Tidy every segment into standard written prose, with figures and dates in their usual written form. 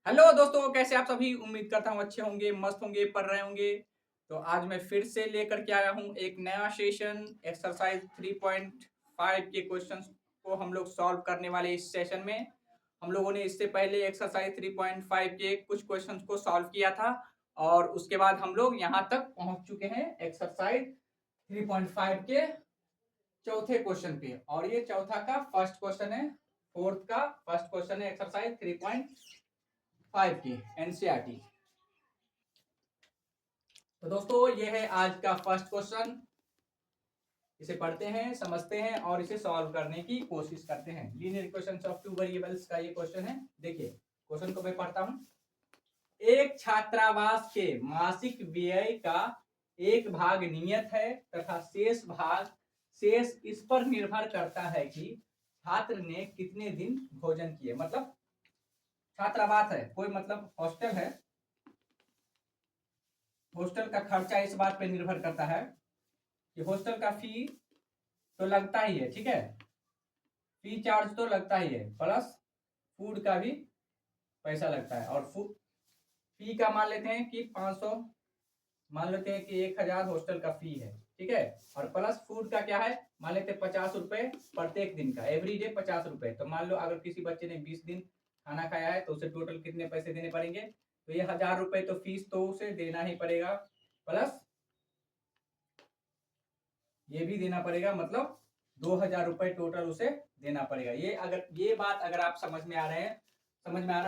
Hello दोस्तों, कैसे आप सभी? उम्मीद करता हूँ अच्छे होंगे, मस्त होंगे, पढ़ रहे होंगे। तो आज मैं फिर से लेकर के आया हूँ एक नया सेशन। एक्सरसाइज 3.5 के क्वेश्चंस को हम लोग सॉल्व करने वाले इस सेशन में। हम लोगों ने इससे पहले एक्सरसाइज 3.5 के कुछ क्वेश्चंस को सॉल्व किया था और उसके बाद हम लोग यहाँ तक पहुँच चुके हैं एक्सरसाइज 3.5 के चौथे क्वेश्चन पे। और ये चौथा का फर्स्ट क्वेश्चन है, फोर्थ का फर्स्ट क्वेश्चन है एक्सरसाइज 3.5 की एनसीईआरटी। तो दोस्तों ये है आज का फर्स्ट क्वेश्चन। इसे पढ़ते हैं, समझते हैं और इसे सॉल्व करने की कोशिश करते हैं। Linear equations of two variables का ये क्वेश्चन है। देखिए क्वेश्चन को मैं पढ़ता हूं। एक छात्रावास के मासिक व्यय का एक भाग नियत है तथा शेष इस पर निर्भर करता है कि छात्र ने कितने दिन भोजन किए। मतलब छात्रावास है कोई, मतलब हॉस्टल है। हॉस्टल का खर्चा इस बात पे निर्भर करता है कि हॉस्टल का फी तो लगता ही है, ठीक है। फी चार्ज तो लगता ही है, प्लस फूड का भी पैसा लगता है। और फी का मान लेते हैं कि 500, मान लेते हैं कि 1000 हॉस्टल का फी है, ठीक है। और प्लस फूड का क्या है, मान लेते हैं 50 रुपए प्रत्येक दिन का, एवरी डे 50 रुपए। तो मान लो अगर किसी बच्चे ने 20 दिन खाना खाया है तो उसे टोटल कितने पैसे देने पड़ेंगे। तो ये 1000 रुपए तो फीस तो उसे देना ही पड़ेगा, प्लस ये भी देना पड़ेगा। मतलब 2000 रुपए टोटल उसे देना पड़ेगा। ये बात अगर आप समझ में आ रहा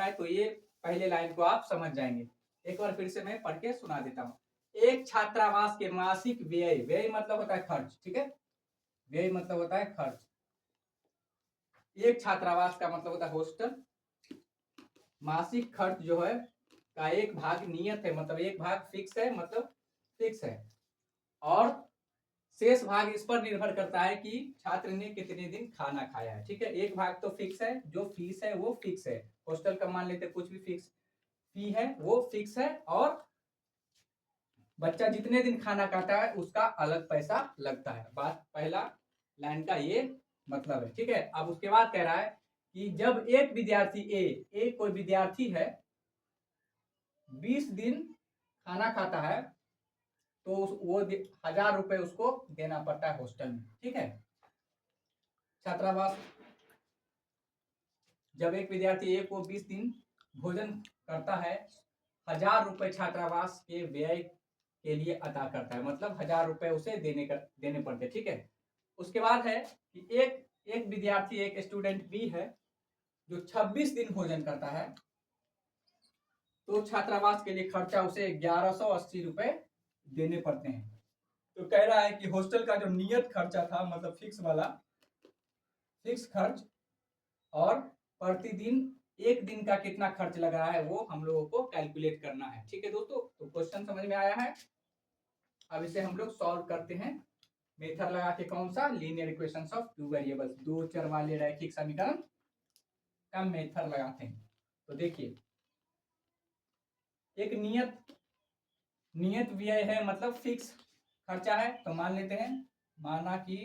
है तो ये पहले लाइन को आप समझ जाएंगे। एक बार फिर से मैं पढ़ के सुना देता हूँ। एक छात्रावास के मासिक व्यय, व्यय मतलब होता है खर्च, ठीक है। व्यय मतलब होता है खर्च। एक छात्रावास का मतलब होता है हॉस्टल। मासिक खर्च जो है का एक भाग नियत है, मतलब एक भाग फिक्स है, मतलब फिक्स है। और शेष भाग इस पर निर्भर करता है कि छात्र ने कितने दिन खाना खाया है, ठीक है। एक भाग तो फिक्स है, जो फीस है वो फिक्स है। हॉस्टल का मान लेते कुछ भी फिक्स फी है वो फिक्स है। और बच्चा जितने दिन खाना खाता है उसका अलग पैसा लगता है। बात पहला लाइन का ये मतलब है, ठीक है। अब उसके बाद कह रहा है कि जब एक विद्यार्थी ए कोई विद्यार्थी है 20 दिन खाना खाता है तो वो 1000 रुपए उसको देना पड़ता है हॉस्टल में, ठीक है। छात्रावास, जब एक विद्यार्थी एक को 20 दिन भोजन करता है, 1000 रुपए छात्रावास के व्यय के लिए अदा करता है। मतलब 1000 रुपए उसे देने पड़ते, ठीक है। उसके बाद है कि एक विद्यार्थी, एक स्टूडेंट बी है जो 26 दिन भोजन करता है, तो छात्रावास के लिए खर्चा उसे 1180 रुपए देने पड़ते हैं। तो कह रहा है कि हॉस्टल का जो नियत खर्चा था, मतलब फिक्स खर्च, और प्रतिदिन एक दिन का कितना खर्च लग रहा है वो हम लोगों को कैलकुलेट करना है, ठीक है दोस्तों। तो क्वेश्चन समझ में आया है। अब इसे हम लोग सॉल्व करते हैं मेथड लगा के। कौन सा? Linear equations of two variables, दो चर वाले रैखिक समीकरण का मेथड लगाते हैं। तो देखिए एक नियत व्यय है, मतलब फिक्स खर्चा है। तो मान लेते हैं, माना कि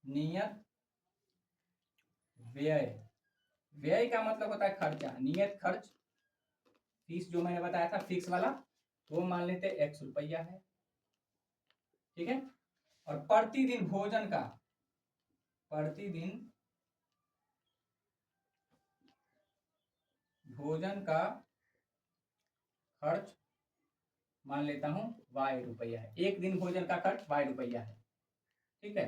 नियत व्यय, व्यय का मतलब होता है खर्चा। नियत खर्च, फीस जो मैंने बताया था फिक्स वाला, वो मान लेते हैं ₹X है, ठीक है। और प्रतिदिन भोजन का खर्च मान लेता हूं ₹Y है। एक दिन भोजन का खर्च ₹Y है, ठीक है।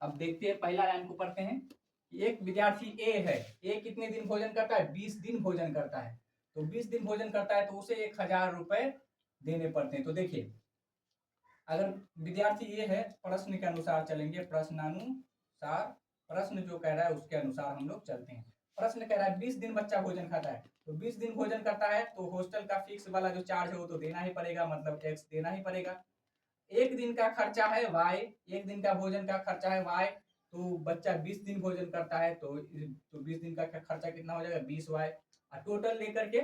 अब देखते हैं, पहला लाइन को पढ़ते हैं। एक विद्यार्थी ए है, ए कितने दिन भोजन करता है? 20 दिन भोजन करता है। तो 20 दिन भोजन करता है तो उसे 1000 रुपए देने पड़ते हैं। तो देखिए अगर विद्यार्थी ये है, प्रश्न के अनुसार चलेंगे, प्रश्नानुसार, प्रश्न जो कह रहा है उसके अनुसार हम लोग चलते हैं। प्रश्न कह रहा है 20 दिन बच्चा भोजन खाता है, तो 20 दिन भोजन करता है तो हॉस्टल का फिक्स वाला जो चार्ज है वो तो देना ही पड़ेगा, मतलब X देना ही पड़ेगा। एक दिन का खर्चा है Y, एक दिन का भोजन का खर्चा है Y। तो बच्चा 20 दिन भोजन करता है तो 20 दिन का खर्चा कितना हो जाएगा? 20Y। और टोटल लेकर के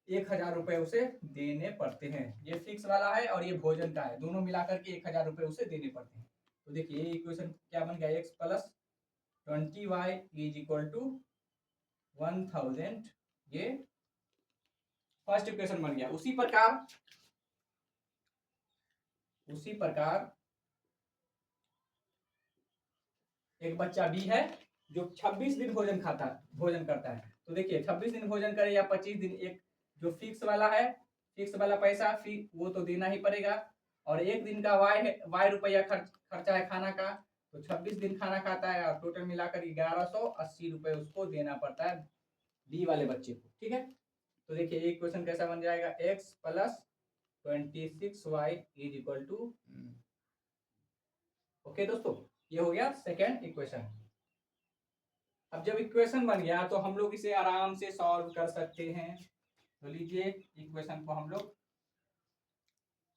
1000 रुपए उसे देने पड़ते हैं। ये फिक्स वाला है और ये भोजन का है, दोनों मिलाकर के 1000 रुपए उसे देने पड़ते हैं। तो देखिए ये इक्वेशन क्या बन गया? X plus 20y is equal to 1000। ये फर्स्ट इक्वेशन बन गया। उसी प्रकार एक बच्चा बी है जो 26 दिन भोजन करता है। तो देखिए 26 दिन भोजन करे या 25 दिन, एक जो फिक्स वाला पैसा वो तो देना ही पड़ेगा। और एक दिन का वाई रुपया खर्चा है खाना का, तो 26 दिन खाना खाता है और टोटल मिलाकर 1180 रुपये उसको देना पड़ता है बी वाले बच्चे को। ठीक है, तो देखिए एक क्वेश्चन कैसा बन जाएगा, x plus 26y is equal to. Okay दोस्तों, ये हो गया सेकेंड इक्वेशन। अब जब इक्वेशन बन गया तो हम लोग इसे आराम से सॉल्व कर सकते हैं। तो लीजिए इक्वेशन को हम लोग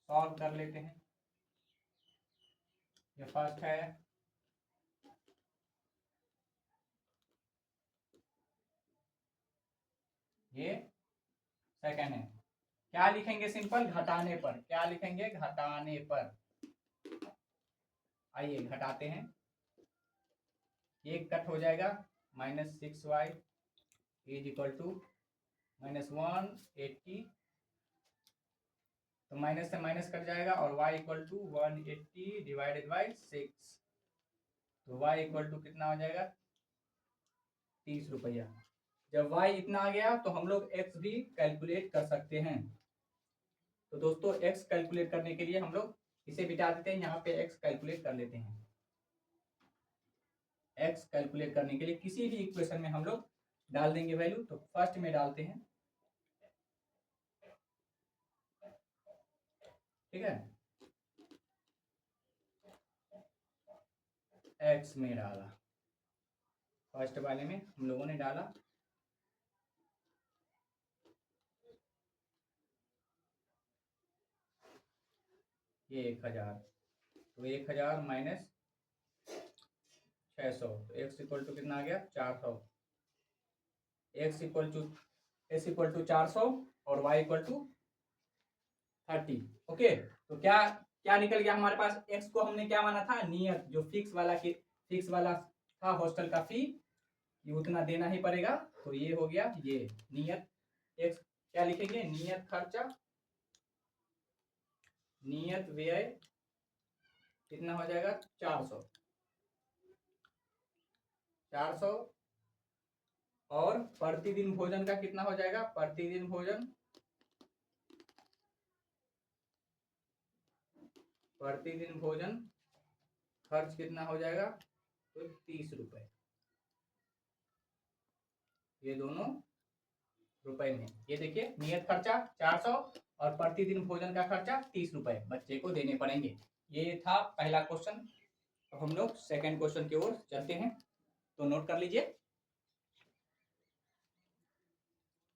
सॉल्व कर लेते हैं। ये फर्स्ट है, ये सेकेंड है। क्या लिखेंगे, सिंपल घटाने पर। क्या लिखेंगे, घटाने पर। आइए घटाते हैं। एक कट हो जाएगा, -6y इज इक्वल टू -180। तो माइनस से माइनस कट जाएगा और y equal to 180 divided by 6। तो y इक्वल टू कितना हो जाएगा, 30 रुपया। जब y इतना आ गया तो हम लोग x भी कैलकुलेट कर सकते हैं। तो दोस्तों x कैलकुलेट करने के लिए हम लोग इसे बिठा देते हैं, यहाँ पे x कैलकुलेट कर लेते हैं। x कैलकुलेट करने के लिए किसी भी इक्वेशन में हम लोग डाल देंगे वैल्यू। तो फर्स्ट में डालते हैं, ठीक है, x में डाला। फर्स्ट वाले में हम लोगों ने डाला ये 1000। तो 1000 माइनस 600, तो x इक्वल टू कितना आ गया, 400। x इक्वल टू 400 और y इक्वल टू 30। ओके, तो क्या क्या निकल गया हमारे पास, x को हमने क्या माना था, नियत, जो फिक्स वाला था हॉस्टल का फी, ये उतना देना ही पड़ेगा। तो ये हो गया ये नियत। x क्या लिखेंगे, नियत खर्चा, नियत व्यय कितना हो जाएगा, 400। और प्रतिदिन भोजन का कितना हो जाएगा, प्रतिदिन भोजन खर्च कितना हो जाएगा, तो 30 रुपए। ये दोनों रुपए में, ये देखिए नियत खर्चा 400 और प्रतिदिन भोजन का खर्चा 30 रुपए बच्चे को देने पड़ेंगे। ये था पहला क्वेश्चन। अब हम लोग सेकंड क्वेश्चन की ओर चलते हैं, तो नोट कर लीजिए।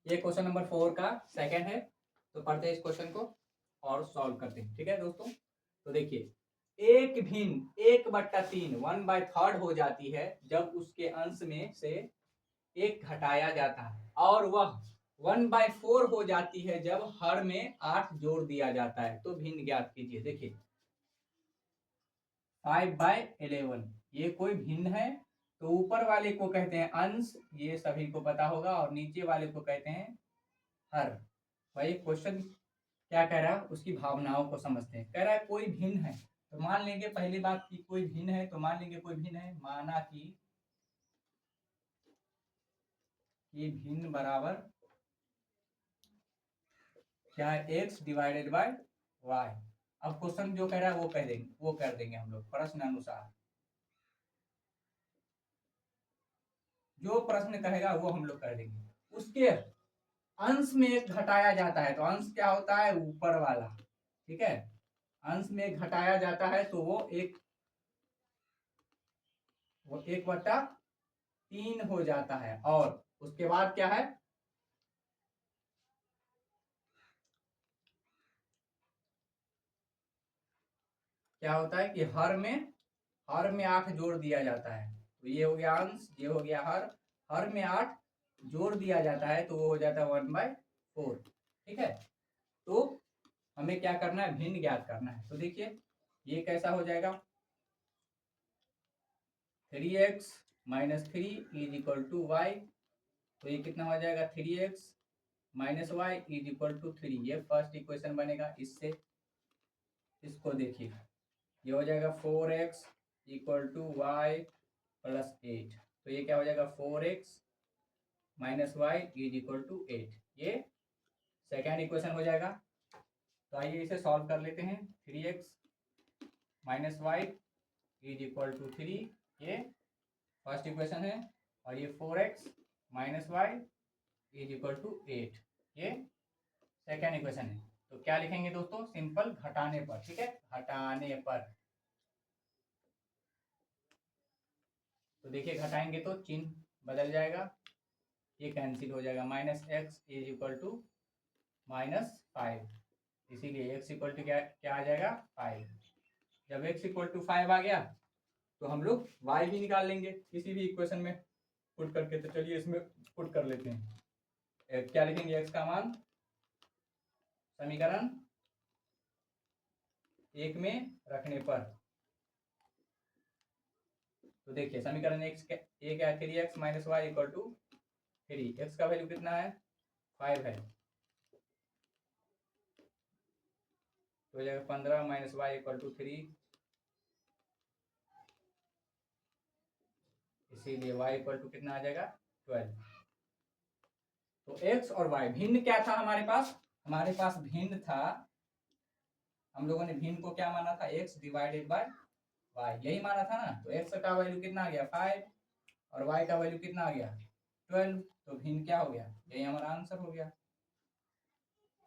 ये क्वेश्चन नंबर 4 का सेकंड है। तो पढ़ते हैं इस क्वेश्चन को और सॉल्व करते हैं। ठीक है दोस्तों, तो देखिए एक भिन्न 1/3 1/3 हो जाती है जब उसके अंश में से एक घटाया जाता है, और वह 1/4 हो जाती है जब हर में 8 जोड़ दिया जाता है। तो भिन्न ज्ञात कीजिए। देखिए 5/11 ये कोई भिन्न है, तो ऊपर वाले को कहते हैं अंश, ये सभी को पता होगा, और नीचे वाले को कहते हैं हर। भाई क्वेश्चन क्या कह रहा है, उसकी भावनाओं को समझते हैं। कह रहा है कोई भिन्न है, तो मान लेंगे पहली बात की कोई भिन्न है, तो मान लेंगे कोई भिन्न है, माना कि ये भिन्न बराबर क्या है, x डिवाइडेड बाय y। अब क्वेश्चन जो कह रहा है वो कर देंगे हम लोग प्रश्न अनुसार। जो प्रश्न कहेगा वो हम लोग कर देंगे। उसके अंश में एक घटाया जाता है, तो अंश क्या होता है, ऊपर वाला। ठीक है, अंश में घटाया जाता है तो वो 1/3 हो जाता है। और उसके बाद क्या है, क्या होता है कि हर में 8 जोड़ दिया जाता है। तो ये हो गया अंश, ये हो गया हर में 8 जोड़ दिया जाता है, तो वो हो जाता है 1/4। ठीक है, तो हमें क्या करना है, भिन्न ज्ञात करना है। तो देखिए ये कैसा हो जाएगा, 3x -3 is equal to Y, तो ये कितना हो जाएगा 3x minus Y is equal to 3। ये फर्स्ट इक्वेशन बनेगा। इससे इसको देखिए, ये हो जाएगा 4x equal to Y plus 8। तो ये क्या हो जाएगा 4x minus Y is equal to 8। ये सेकेंड इक्वेशन हो जाएगा। तो आइए इसे सॉल्व कर लेते हैं। 3x minus Y is equal to 3 ये फर्स्ट इक्वेशन है, और ये 4x minus Y is equal to 8 ये सेकेंड इक्वेशन है। तो क्या लिखेंगे दोस्तों, सिंपल घटाने पर, ठीक है, घटाने पर। तो देखिए घटाएंगे तो चिन्ह बदल जाएगा, ये कैंसिल हो जाएगा। -x इज इक्वल टू -5, इसीलिए x इक्वल टू क्या आ जाएगा 5। जब x इक्वल टू 5 आ गया तो हम लोग y भी निकाल लेंगे किसी भी इक्वेशन में पुट करके। तो चलिए इसमें पुट कर लेते हैं। क्या लिखेंगे x का मान समीकरण 1 में रखने पर। तो देखिए समीकरण एक क्या है, 3x minus Y equal to 3। x का वैल्यू कितना है 5 है, तो हो जाएगा 15 माइनस वाई इक्वल टू 3, इसीलिए y इक्वल टू कितना आ जाएगा 12। तो x और y भिन्न क्या था हमारे पास, हमारे पास भिन्न था, हम लोगों ने भिन्न को क्या माना था x डिवाइडेड बाय y, यही माना था ना। तो x का वैल्यू कितना आ गया 5 और y का वैल्यू कितना आ गया 12। तो भिन्न क्या हो गया, यही हमारा आंसर हो गया।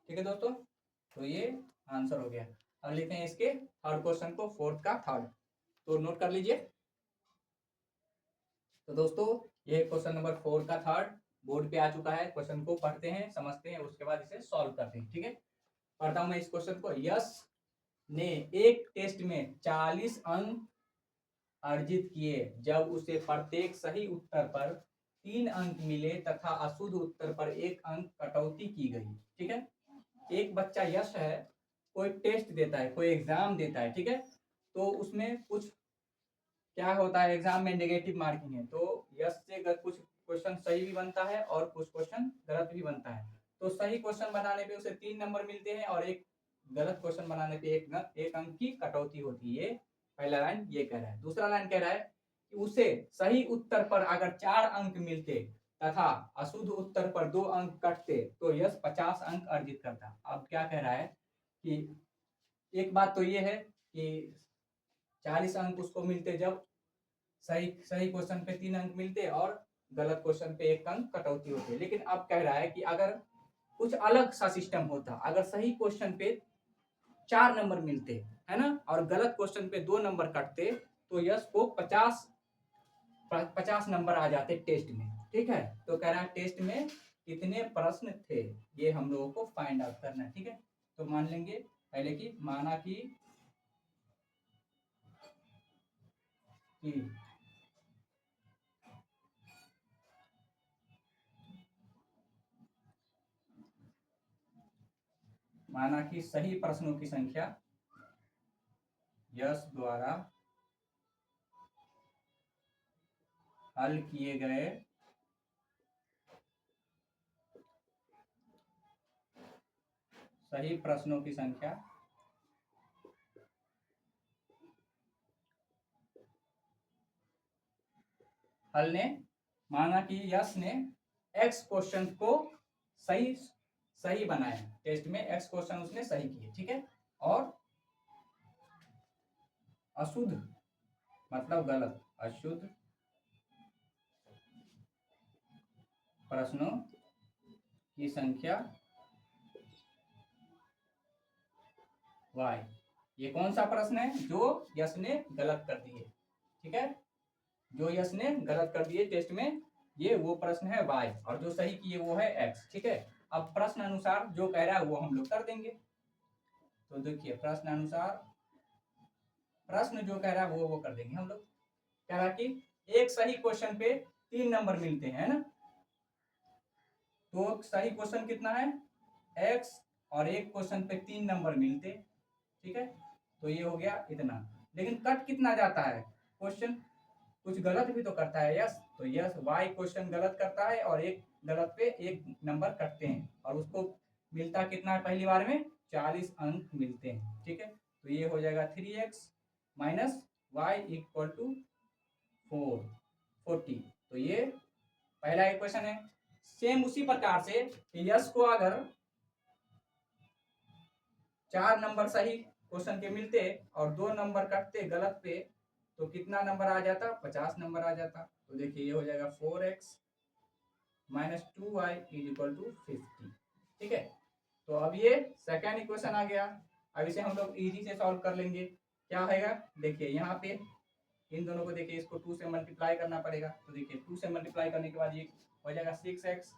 ठीक है दोस्तों, तो ये आंसर हो गया। अब लिखते हैं इसके थर्ड क्वेश्चन को, फोर्थ का थर्ड। तो नोट कर लीजिए। तो दोस्तों ये क्वेश्चन नंबर 4 का थर्ड बोर्ड पे आ चुका है। क्वेश्चन को पढ़ते हैं, समझते हैं, उसके बाद इसे सॉल्व करते हैं। ठीक है, पढ़ता हूं मैं इस क्वेश्चन को। यश ने एक टेस्ट में 40 अंक अर्जित किए जब उसे प्रत्येक सही उत्तर पर 3 अंक मिले तथा अशुद्ध उत्तर पर 1 अंक कटौती की गई। ठीक है, एक बच्चा यश है, कोई टेस्ट देता है, कोई एग्जाम देता है, ठीक है, तो उसमें कुछ क्या होता है, एग्जाम में नेगेटिव मार्किंग है, तो यश से कुछ क्वेश्चन सही भी बनता है और कुछ क्वेश्चन गलत भी बनता है। तो सही क्वेश्चन बनाने पे उसे 3 नंबर मिलते हैं और एक गलत क्वेश्चन बनाने पे एक अंक की कटौती होती है। पहला लाइन ये कह रहा है। दूसरा लाइन कह रहा है कि उसे सही उत्तर पर अगर 4 अंक मिलते तथा अशुद्ध उत्तर पर 2 अंक कटते तो यश 50 अंक अर्जित करता। अब क्या कह रहा है कि एक बात तो ये है कि 40 अंक उसको मिलते जब सही क्वेश्चन पे 3 अंक मिलते और गलत क्वेश्चन पे 1 अंक कटौती होती है। लेकिन अब कह रहा है कि अगर कुछ अलग सा सिस्टम होता, अगर सही क्वेश्चन पे 4 नंबर मिलते है ना और गलत क्वेश्चन पे 2 नंबर कटते तो यश को 50 नंबर आ जाते टेस्ट में। ठीक है, तो कह रहा है टेस्ट में कितने प्रश्न थे, ये हम लोगों को फाइंड आउट करना है। ठीक है, तो मान लेंगे पहले की माना कि सही प्रश्नों की संख्या यश द्वारा हल किए गए सही प्रश्नों की संख्या हल ने माना कि यश ने x क्वेश्चन को सही बनाया, टेस्ट में x क्वेश्चन उसने सही किए। ठीक है, और अशुद्ध मतलब गलत, अशुद्ध प्रश्नों की संख्या y। ये कौन सा प्रश्न है जो यश ने गलत कर दिए। ठीक है, जो यश ने गलत कर दिए टेस्ट में, ये वो प्रश्न है y और जो सही किए वो है x। ठीक है, अब प्रश्न अनुसार जो कह रहा है वो हम लोग कर देंगे। तो देखिए प्रश्न अनुसार प्रश्न जो कह रहा है वो कर देंगे हम लोग। कह रहा है कि एक सही क्वेश्चन पे 3 नंबर मिलते हैं ना, तो सही क्वेश्चन कितना है x और एक क्वेश्चन पे 3 नंबर मिलते। ठीक है, तो ये हो गया इतना। लेकिन कट कितना जाता है क्वेश्चन, कुछ गलत भी तो करता है यस, तो यस वाई क्वेश्चन गलत करता है और एक गलत पे एक नंबर कटते हैं और उसको मिलता कितना है पहली बार में 40 अंक मिलते हैं। ठीक है, तो ये हो जाएगा 3x minus Y equal to 40। तो ये पहला इक्वेशन है। सेम उसी प्रकार से यस को अगर 4 नंबर सही क्वेश्चन के मिलते और 2 नंबर कटते गलत पे तो कितना नंबर आ जाता, 50 नंबर आ जाता। तो देखिए ये हो जाएगा 4x minus 2y is equal to 50। ठीक है, तो अब ये सेकेंड इक्वेशन आ गया। अब इसे हम लोग इजी से सॉल्व कर लेंगे। क्या होगा, देखिए यहाँ पे इन दोनों को देखिए इसको 2 से मल्टीप्लाई करना पड़ेगा। तो देखिए 2 से मल्टीप्लाई करने के बाद ये हो जाएगा 6x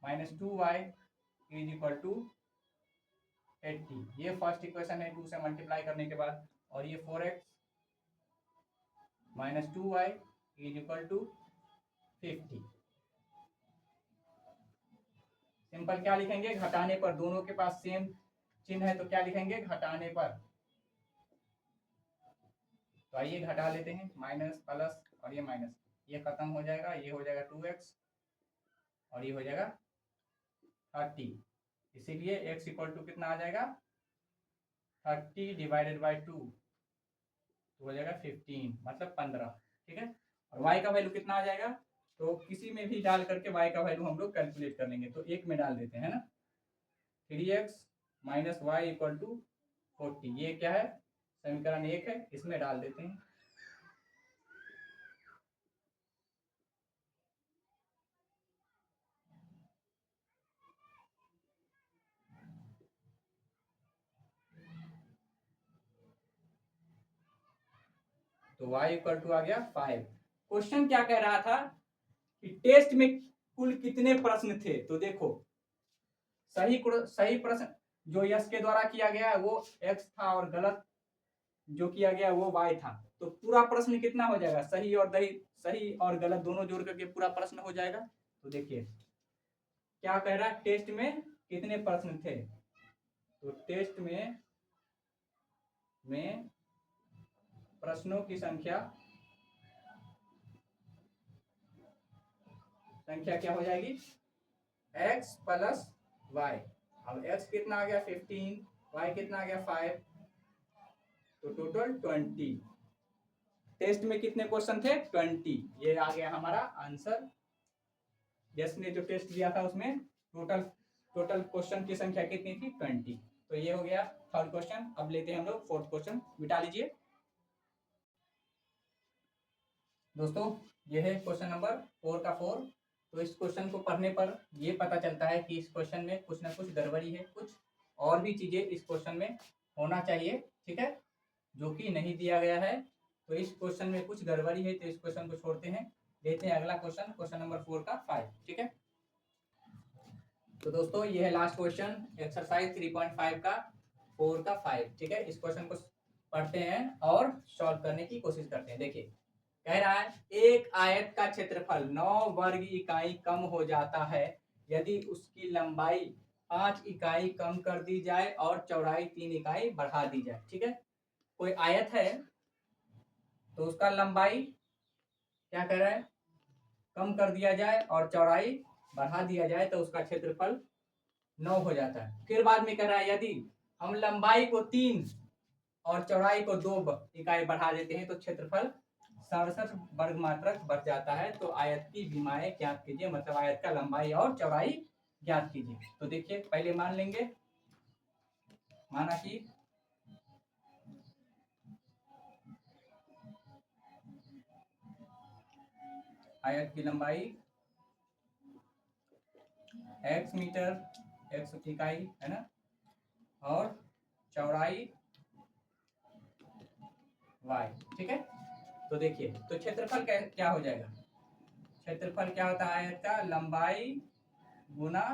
minus 2y is equal to 80। ये फर्स्ट इक्वेशन है 2 से मल्टीप्लाई करने के बाद। और ये 4x minus 2y is equal to 50। Simple क्या लिखेंगे, घटाने पर, दोनों के पास सेम चिन्ह है तो क्या लिखेंगे, घटाने पर। तो आइए घटा लेते हैं, माइनस प्लस और ये माइनस, ये खत्म हो जाएगा, ये हो जाएगा 2x और ये हो जाएगा 30। इसीलिए x इक्वल टू कितना आ जाएगा 30 डिवाइडेड बाई 2 तो हो जाएगा 15 मतलब 15। ठीक है, और y का वैल्यू कितना आ जाएगा, तो किसी में भी डाल करके y का वैल्यू हम लोग कैलकुलेट कर लेंगे। तो एक में डाल देते हैं ना, 3x minus Y equal to 40। ये क्या है, समीकरण 1 है, इसमें डाल देते हैं। तो y इक्वल टू आ गया 5। क्वेश्चन क्या कह रहा था कि टेस्ट में कुल कितने प्रश्न थे। तो देखो सही प्रश्न जो यस के द्वारा किया गया है वो x था और गलत जो किया गया वो y था। तो पूरा प्रश्न कितना हो जाएगा, सही और गलत दोनों जोड़ करके पूरा प्रश्न हो जाएगा। तो देखिए क्या कह रहा है, टेस्ट में कितने प्रश्न थे। तो टेस्ट में प्रश्नों की संख्या क्या हो जाएगी, x प्लस वाई। अब x कितना आ गया 15, y कितना आ गया 5, तो टोटल 20। टेस्ट में कितने क्वेश्चन थे 20, ये आ गया हमारा आंसर। यस ने जो टेस्ट दिया था उसमें टोटल क्वेश्चन की संख्या कितनी थी 20। तो ये हो गया थर्ड क्वेश्चन। अब लेते हैं हम लोग फोर्थ क्वेश्चन, मिटा लीजिए दोस्तों। ये है क्वेश्चन नंबर 4 का 4। तो इस क्वेश्चन को पढ़ने पर ये पता चलता है कि इस क्वेश्चन में कुछ ना कुछ गड़बड़ी है, कुछ और भी चीजें इस क्वेश्चन में होना चाहिए। ठीक है, जो कि नहीं दिया गया है। तो इस क्वेश्चन में कुछ गड़बड़ी है, तो इस क्वेश्चन को छोड़ते हैं, लेते हैं अगला क्वेश्चन, क्वेश्चन नंबर 4 का 5। ठीक है, तो दोस्तों ये है लास्ट क्वेश्चन एक्सरसाइज 3.5 का 4 का 5। ठीक है, इस क्वेश्चन को पढ़ते हैं और सॉल्व करने की कोशिश करते हैं। देखिए कह रहा है, एक आयत का क्षेत्रफल 9 वर्ग इकाई कम हो जाता है यदि उसकी लंबाई 5 इकाई कम कर दी जाए और चौड़ाई 3 इकाई बढ़ा दी जाए। ठीक है, कोई आयत है तो उसका लंबाई क्या कह रहा है, कम कर दिया जाए और चौड़ाई बढ़ा दिया जाए तो उसका क्षेत्रफल 9 हो जाता है। फिर बाद में कह रहा है, यदि हम लंबाई को 3 और चौड़ाई को 2 इकाई बढ़ा देते हैं तो क्षेत्रफल 67 वर्ग मात्रक बढ़ जाता है। तो आयत की विमाएं ज्ञात कीजिए, मतलब आयत का लंबाई और चौड़ाई ज्ञात कीजिए। तो देखिए पहले मान लेंगे, माना कि आयत की लंबाई x मीटर, x इकाई है ना, और चौड़ाई y। ठीक है, तो देखिए तो क्षेत्रफल क्या हो जाएगा, क्षेत्रफल क्या होता है आयत का, लंबाई गुना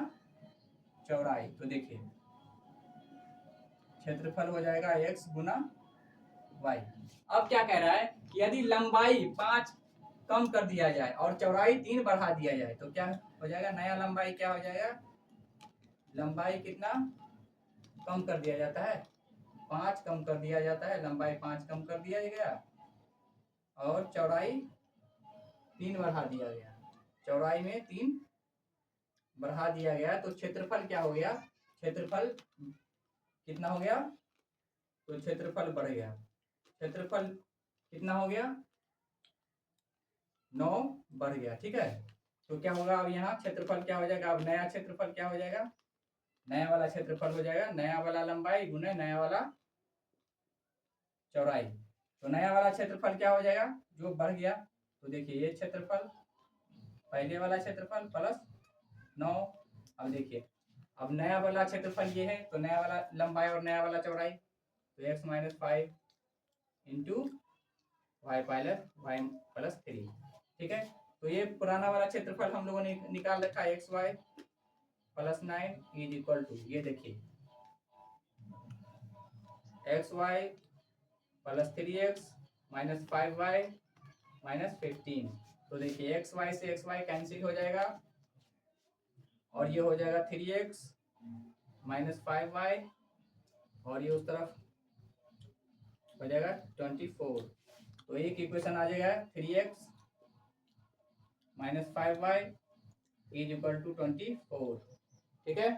चौड़ाई। तो देखिए क्षेत्रफल हो जाएगा x गुना y। अब क्या कह रहा है, यदि लंबाई 5 कम कर दिया जाए और चौड़ाई 3 बढ़ा दिया जाए तो क्या हो जाएगा, नया लंबाई क्या हो जाएगा, लंबाई कितना कम कर दिया जाता है, 5 कम कर दिया जाता है, लंबाई 5 कम कर दिया गया और चौड़ाई 3 बढ़ा दिया गया, चौड़ाई में 3 बढ़ा दिया गया, तो क्षेत्रफल क्या हो गया, क्षेत्रफल कितना हो गया, तो क्षेत्रफल बढ़ गया, क्षेत्रफल कितना हो गया, 9 बढ़ गया। ठीक है, तो क्या होगा अब यहाँ क्षेत्रफल क्या हो जाएगा, अब नया क्षेत्रफल क्या हो जाएगा, नया वाला क्षेत्रफल हो जाएगा नया वाला लंबाई गुने नया वाला चौड़ाई। तो नया वाला क्षेत्रफल क्या हो जाएगा, जो बढ़ गया, तो देखिए ये क्षेत्रफल पहले वाला क्षेत्रफल प्लस 9। अब देखिए अब नया वाला क्षेत्रफल ये है, तो नया वाला लंबाई और नया वाला चौड़ाई, तो x minus 5 into y plus 3। ठीक है, तो ये पुराना वाला क्षेत्रफल हम लोगों ने निकाल रखा है, x y plus 9 is equal to, ये देखिए x y plus 3x minus 5y minus 15। तो देखिए एक्स वाई से एक्स वाई कैंसिल हो जाएगा और ये हो जाएगा 3x माइनस 5y और ये उस तरफ हो जाएगा 24। तो एक इक्वेशन आ जाएगा 3x minus 5y is equal to 24। ठीक है,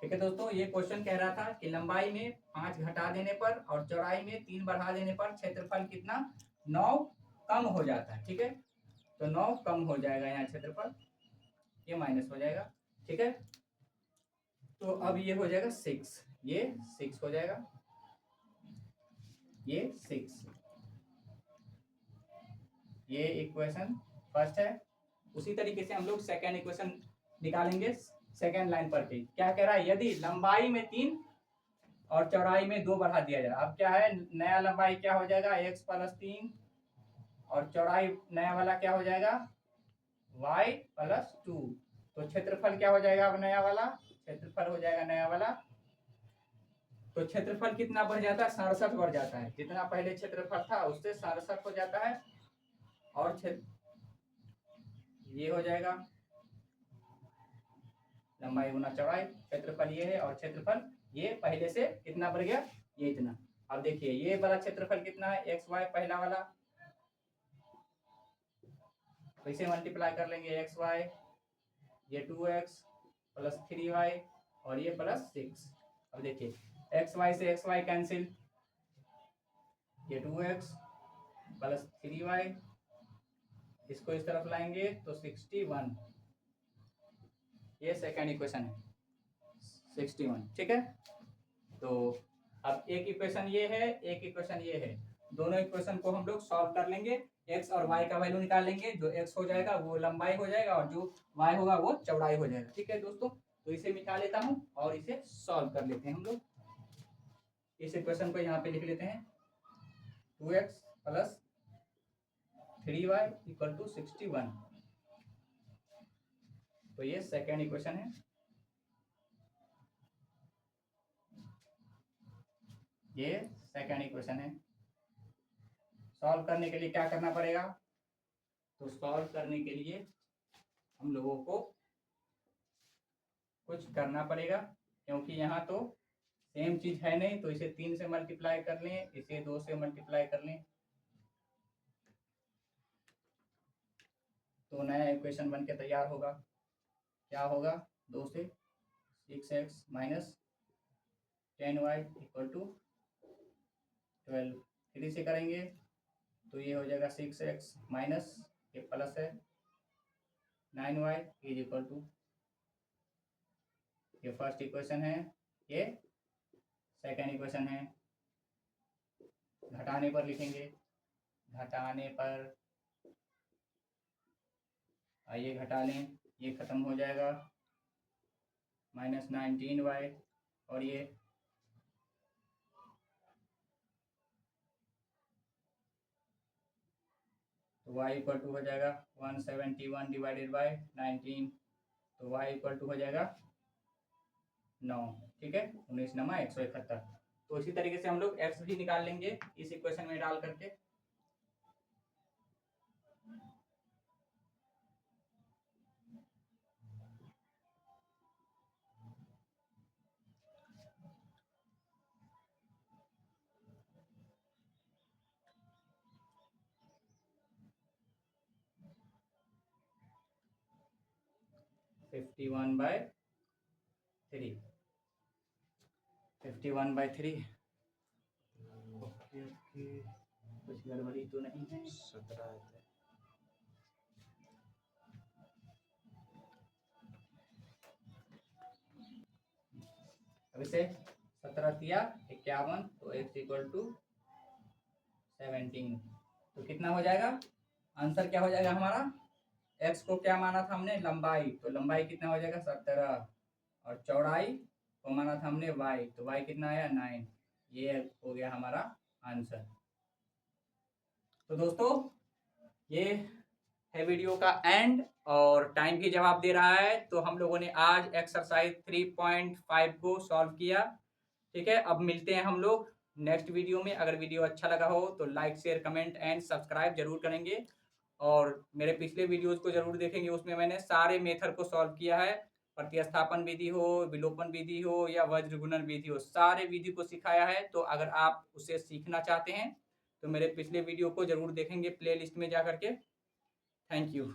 ठीक है दोस्तों, ये क्वेश्चन कह रहा था कि लंबाई में 5 घटा देने पर और चौड़ाई में 3 बढ़ा देने पर क्षेत्रफल कितना 9 कम हो जाता है। ठीक है, तो 9 कम हो जाएगा यहाँ क्षेत्रफल, ये माइनस हो जाएगा। ठीक है, तो अब ये हो जाएगा 6, ये 6 हो जाएगा, ये 6, ये इक्वेशन फर्स्ट है। उसी तरीके से हम लोग सेकेंड इक्वेशन निकालेंगे सेकेंड लाइन पर भी। क्या कह रहा है, यदि लंबाई में 3 और चौड़ाई में 2 बढ़ा दिया जाए। अब क्या है, नया लंबाई क्या हो जाएगा x प्लस 3 और चौड़ाई नया वाला क्या हो जाएगा y प्लस 2। तो क्षेत्रफल क्या हो जाएगा, अब नया वाला क्षेत्रफल हो जाएगा नया वाला, तो क्षेत्रफल कितना बढ़ जाता है, 67 बढ़ जाता है, जितना पहले क्षेत्रफल था उससे 67 हो जाता है। और ये हो जाएगा लंबाई गुना चौड़ाई, क्षेत्रफल ये है और क्षेत्रफल ये पहले से कितना बढ़ गया, ये इतना। अब देखिए ये वाला क्षेत्रफल कितना है, एक्स वाई पहला वाला, तो इसे मल्टीप्लाई कर लेंगे एक्स वाई, ये 2x प्लस 3y और ये प्लस 6। अब देखिए एक्स वाई से एक्स वाई कैंसिल, ये 2x प्लस 3y, इसको इस तरफ लाएंगे तो 61, ये सेकेंड इक्वेशन है 61। ठीक है, तो अब एक इक्वेशन ये है, एक इक्वेशन ये है, दोनों इक्वेशन को हम लोग सॉल्व कर लेंगे, x और y का वैल्यू निकाल लेंगे, जो x हो जाएगा वो लंबाई हो जाएगा और जो y होगा वो चौड़ाई हो जाएगा। ठीक है दोस्तों, तो इसे मिटा लेता हूं और इसे सॉल्व कर लेते हैं हम लोग। इस इक्वेशन को यहाँ पे लिख लेते हैं 2x plus 3y equal to 61। तो ये सेकेंड इक्वेशन है, ये सेकेंड इक्वेशन है। सॉल्व करने के लिए क्या करना पड़ेगा, तो सॉल्व करने के लिए हम लोगों को कुछ करना पड़ेगा, क्योंकि यहाँ तो सेम चीज है नहीं, तो इसे 3 से मल्टीप्लाई कर लें, इसे 2 से मल्टीप्लाई कर लें, तो नया इक्वेशन बन के तैयार होगा। क्या होगा, 2 से 6x minus 10y equal to 12। 3 से करेंगे तो ये हो जाएगा 6x माइनस ये प्लस है 9y इज इक्वल टू, ये फर्स्ट इक्वेशन है, ये सेकेंड इक्वेशन है। घटाने पर लिखेंगे, घटाने पर आइए घटा लें, ये खत्म हो जाएगा माइनस 19y और ये तो y इक्वल टू हो जाएगा 171 डिवाइडेड बाय 19, तो y इक्वल टू हो जाएगा 9। ठीक है, 19 नमा 171। तो इसी तरीके से हम लोग x भी निकाल लेंगे इस इक्वेशन में डाल करके। 51/3 51/3 ओके ओके, कुछ गड़बड़ी तो नहीं है। 17 है। अब इसे 17 या 51 तो x इक्वल टू 17, तो कितना हो जाएगा आंसर, क्या हो जाएगा हमारा, x को क्या माना था हमने, लंबाई, तो लंबाई कितना हो जाएगा 17, और चौड़ाई को माना था हमने y, तो y कितना आया 9, ये हो गया हमारा आंसर। तो दोस्तों ये है वीडियो का एंड, और टाइम भी जवाब दे रहा है। तो हम लोगों ने आज एक्सरसाइज 3.5 को सॉल्व किया। ठीक है, अब मिलते हैं हम लोग नेक्स्ट वीडियो में। अगर वीडियो अच्छा लगा हो तो like share comment and subscribe जरूर करेंगे, और मेरे पिछले वीडियोस को जरूर देखेंगे, उसमें मैंने सारे मेथड को सॉल्व किया है। प्रतिस्थापन विधि हो, विलोपन विधि हो या वज्र गुणन विधि हो, सारे विधि को सिखाया है। तो अगर आप उसे सीखना चाहते हैं तो मेरे पिछले वीडियो को जरूर देखेंगे प्लेलिस्ट में जा करके। Thank you.